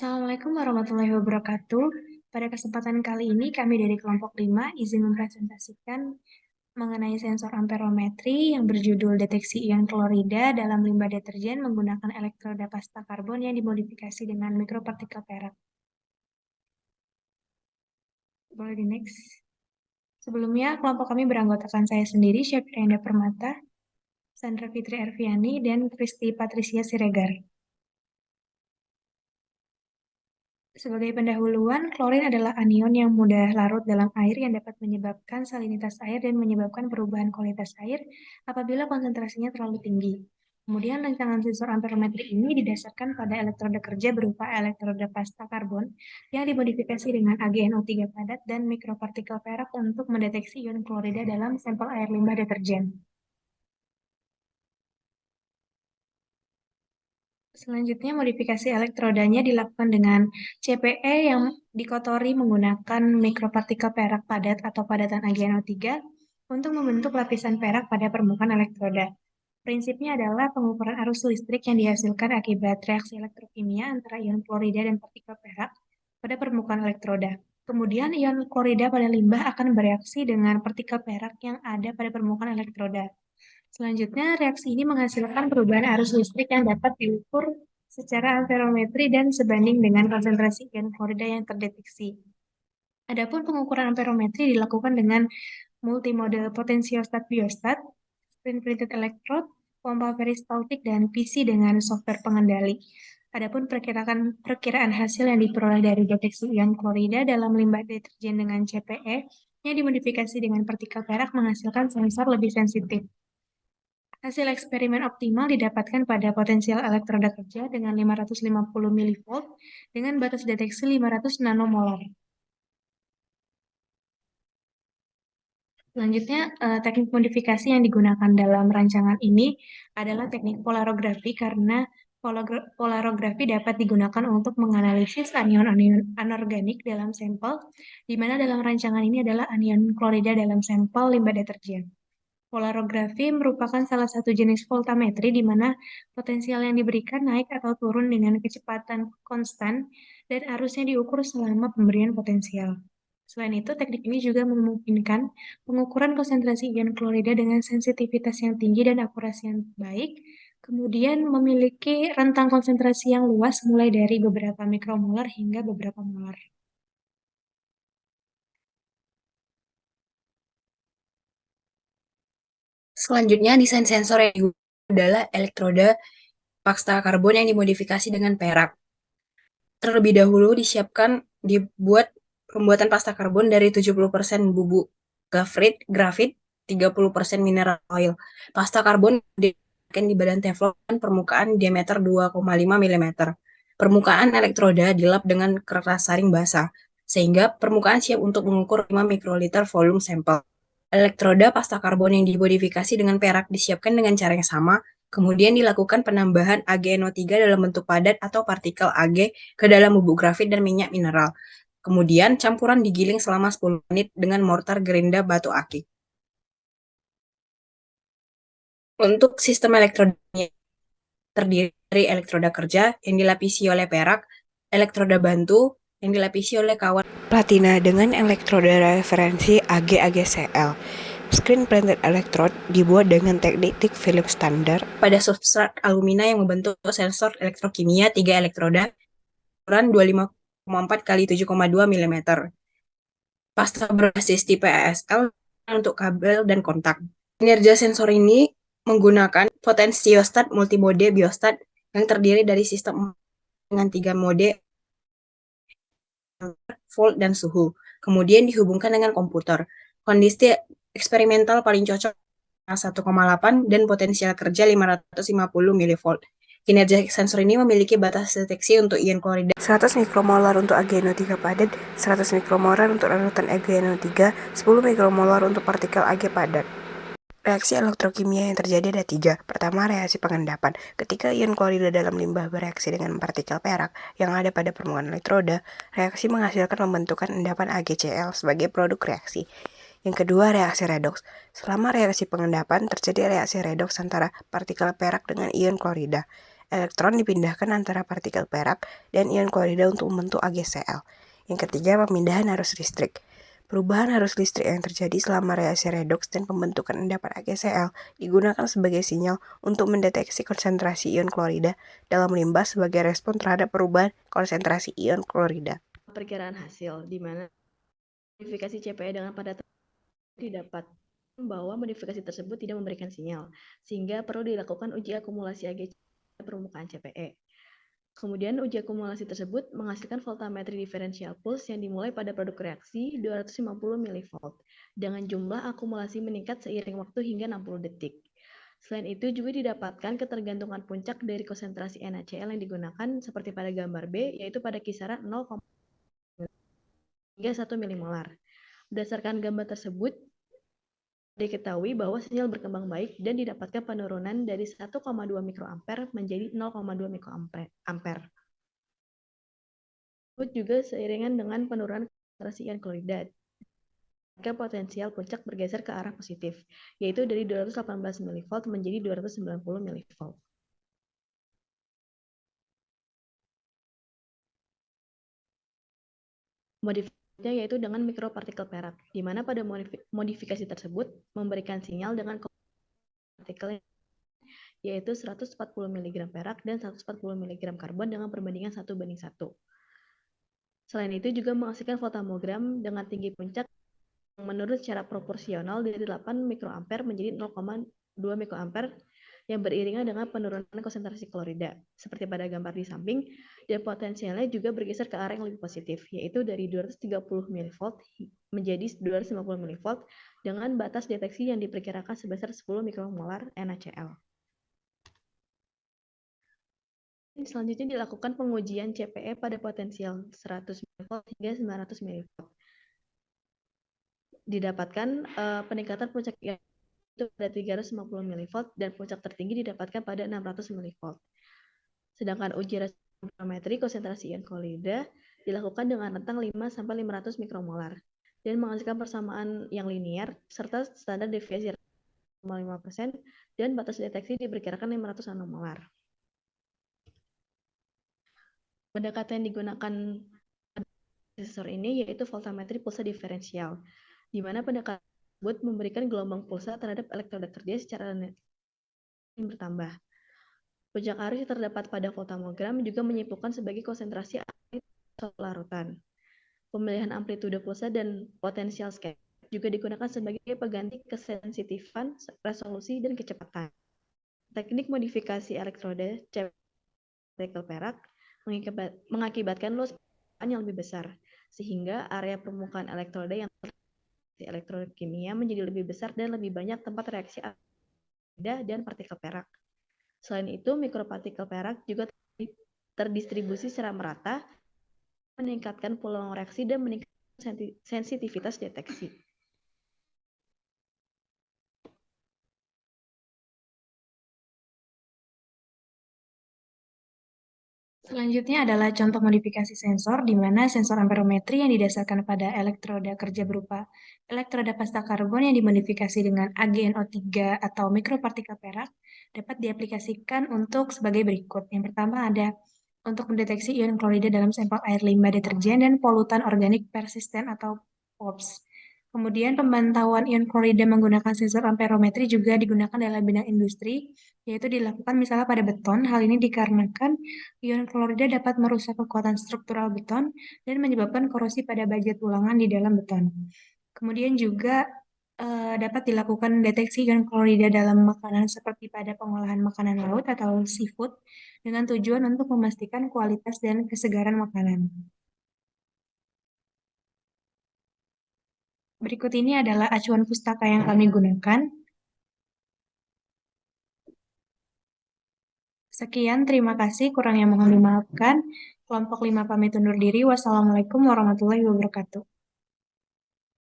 Assalamualaikum warahmatullahi wabarakatuh. Pada kesempatan kali ini kami dari kelompok 5 izin mempresentasikan mengenai sensor amperometri yang berjudul deteksi ion klorida dalam limbah deterjen menggunakan elektroda pasta karbon yang dimodifikasi dengan mikropartikel perak. Boleh di next. Sebelumnya, kelompok kami beranggotakan saya sendiri, Syafira Permata, Sandra Fitri Erviani, dan Kristi Patricia Siregar. Sebagai pendahuluan, klorin adalah anion yang mudah larut dalam air yang dapat menyebabkan salinitas air dan menyebabkan perubahan kualitas air apabila konsentrasinya terlalu tinggi. Kemudian rancangan sensor amperometri ini didasarkan pada elektroda kerja berupa elektroda pasta karbon yang dimodifikasi dengan AgNO3 padat dan mikropartikel perak untuk mendeteksi ion klorida dalam sampel air limbah deterjen. Selanjutnya, modifikasi elektrodanya dilakukan dengan CPE yang dikotori menggunakan mikropartikel perak padat atau padatan AgNO3 untuk membentuk lapisan perak pada permukaan elektroda. Prinsipnya adalah pengukuran arus listrik yang dihasilkan akibat reaksi elektrokimia antara ion klorida dan partikel perak pada permukaan elektroda. Kemudian ion klorida pada limbah akan bereaksi dengan partikel perak yang ada pada permukaan elektroda. Selanjutnya, reaksi ini menghasilkan perubahan arus listrik yang dapat diukur secara amperometri dan sebanding dengan konsentrasi ion klorida yang terdeteksi. Adapun pengukuran amperometri dilakukan dengan multimode potensiostat biostat, screen printed electrode, pompa peristaltik, dan PC dengan software pengendali. Adapun perkiraan hasil yang diperoleh dari deteksi ion klorida dalam limbah deterjen dengan CPE yang dimodifikasi dengan partikel perak menghasilkan sensor lebih sensitif. Hasil eksperimen optimal didapatkan pada potensial elektroda kerja dengan 550 mV dengan batas deteksi 500 nanomolar. Selanjutnya, teknik modifikasi yang digunakan dalam rancangan ini adalah teknik polarografi karena polarografi dapat digunakan untuk menganalisis anion-anion anorganik dalam sampel, di mana dalam rancangan ini adalah anion klorida dalam sampel limbah deterjen. Polarografi merupakan salah satu jenis voltametri di mana potensial yang diberikan naik atau turun dengan kecepatan konstan dan arusnya diukur selama pemberian potensial. Selain itu, teknik ini juga memungkinkan pengukuran konsentrasi ion klorida dengan sensitivitas yang tinggi dan akurasi yang baik, kemudian memiliki rentang konsentrasi yang luas mulai dari beberapa mikromolar hingga beberapa molar. Selanjutnya, desain sensor yang digunakan adalah elektroda pasta karbon yang dimodifikasi dengan perak. Terlebih dahulu dibuat pembuatan pasta karbon dari 70% bubuk grafit, 30% mineral oil. Pasta karbon dipakai di badan teflon permukaan diameter 2,5 mm. Permukaan elektroda dilap dengan kertas saring basah, sehingga permukaan siap untuk mengukur 5 mikroliter volume sampel. Elektroda pasta karbon yang dimodifikasi dengan perak disiapkan dengan cara yang sama, kemudian dilakukan penambahan AgNO3 dalam bentuk padat atau partikel Ag ke dalam bubuk grafit dan minyak mineral. Kemudian campuran digiling selama 10 menit dengan mortar gerinda batu akik. Untuk sistem elektrodanya terdiri dari elektroda kerja yang dilapisi oleh perak, elektroda bantu yang dilapisi oleh kawan platina dengan elektroda referensi AgAgCl. Screen printed electrode dibuat dengan teknik film standar pada substrat alumina yang membentuk sensor elektrokimia 3 elektroda ukuran 25,4 x 7,2 mm. Pasta berbasis tipe ASL untuk kabel dan kontak. Kinerja sensor ini menggunakan potensiostat multimode biostat yang terdiri dari sistem dengan 3 mode volt dan suhu. Kemudian dihubungkan dengan komputer. Kondisi eksperimental paling cocok 1,8 dan potensial kerja 550 mV. Kinerja sensor ini memiliki batas deteksi untuk ion klorida 100 mikromolar untuk AgNO3 padat, 100 mikromolar untuk larutan AgNO3, 10 mikromolar untuk partikel Ag padat. Reaksi elektrokimia yang terjadi ada 3. Pertama, reaksi pengendapan. Ketika ion klorida dalam limbah bereaksi dengan partikel perak yang ada pada permukaan elektroda, reaksi menghasilkan pembentukan endapan AgCl sebagai produk reaksi. Yang kedua, reaksi redoks. Selama reaksi pengendapan, terjadi reaksi redoks antara partikel perak dengan ion klorida. Elektron dipindahkan antara partikel perak dan ion klorida untuk membentuk AgCl. Yang ketiga, pemindahan arus listrik. Perubahan arus listrik yang terjadi selama reaksi redoks dan pembentukan endapan AgCl digunakan sebagai sinyal untuk mendeteksi konsentrasi ion klorida dalam limbah sebagai respon terhadap perubahan konsentrasi ion klorida. Perkiraan hasil, di mana modifikasi CPE dengan padat didapat bahwa modifikasi tersebut tidak memberikan sinyal, sehingga perlu dilakukan uji akumulasi Ag pada permukaan CPE. Kemudian uji akumulasi tersebut menghasilkan voltametri diferensial pulse yang dimulai pada produk reaksi 250 mV dengan jumlah akumulasi meningkat seiring waktu hingga 60 detik. Selain itu juga didapatkan ketergantungan puncak dari konsentrasi NaCl yang digunakan seperti pada gambar B, yaitu pada kisaran 0, hingga 1 milimolar. Berdasarkan gambar tersebut, diketahui bahwa sinyal berkembang baik dan didapatkan penurunan dari 1,2 mikroampere menjadi 0,2 mikroampere. Juga seiringan dengan penurunan konsentrasi ion klorida, maka potensial puncak bergeser ke arah positif, yaitu dari 218 mV menjadi 290 mV. Modifikasinya yaitu dengan mikropartikel perak, di mana pada modifikasi tersebut memberikan sinyal dengan partikel yaitu 140 mg perak dan 140 mg karbon dengan perbandingan 1:1. Selain itu juga menghasilkan voltamogram dengan tinggi puncak yang menurun secara proporsional dari 8 mikroampere menjadi 0,2 mikroampere yang beriringan dengan penurunan konsentrasi klorida, seperti pada gambar di samping, dan potensialnya juga bergeser ke arah yang lebih positif, yaitu dari 230 mV menjadi 250 mV dengan batas deteksi yang diperkirakan sebesar 10 mikromolar NaCl. Selanjutnya dilakukan pengujian CPE pada potensial 100 mV hingga 900 mV. Didapatkan peningkatan puncak ion itu pada 350 mV dan puncak tertinggi didapatkan pada 600 mV. Sedangkan uji resonansi konsentrasi ion klorida dilakukan dengan rentang 5-500 mikromolar dan menghasilkan persamaan yang linear serta standar deviasi 0,5% dan batas deteksi diperkirakan 500 nanomolar. Pendekatan yang digunakan sensor ini yaitu voltametri pulsa diferensial, di mana pendekatan tersebut memberikan gelombang pulsa terhadap elektroda kerja secara bertambah. Puncak arus yang terdapat pada voltamogram juga menyimpulkan sebagai konsentrasi larutan. Pemilihan amplitude pulsa dan potensial scan juga digunakan sebagai pengganti kesensitifan, resolusi, dan kecepatan. Teknik modifikasi elektroda partikel perak mengakibatkan luas yang lebih besar, sehingga area permukaan elektroda yang elektrokimia menjadi lebih besar dan lebih banyak tempat reaksi dan partikel perak. Selain itu, mikropartikel perak juga terdistribusi secara merata, meningkatkan peluang reaksi dan meningkatkan sensitivitas deteksi. Selanjutnya adalah contoh modifikasi sensor, di mana sensor amperometri yang didasarkan pada elektroda kerja berupa elektroda pasta karbon yang dimodifikasi dengan AgNO3 atau mikropartikel perak dapat diaplikasikan untuk sebagai berikut. Yang pertama ada untuk mendeteksi ion klorida dalam sampel air limbah deterjen dan polutan organik persisten atau POPs. Kemudian pemantauan ion klorida menggunakan sensor amperometri juga digunakan dalam bidang industri, yaitu dilakukan misalnya pada beton. Hal ini dikarenakan ion klorida dapat merusak kekuatan struktural beton dan menyebabkan korosi pada baja tulangan di dalam beton. Kemudian juga dapat dilakukan deteksi ion klorida dalam makanan seperti pada pengolahan makanan laut atau seafood dengan tujuan untuk memastikan kualitas dan kesegaran makanan. Berikut ini adalah acuan pustaka yang kami gunakan. Sekian, terima kasih. Kurang yang mohon dimaafkan. Kelompok 5 pamit undur diri. Wassalamualaikum warahmatullahi wabarakatuh.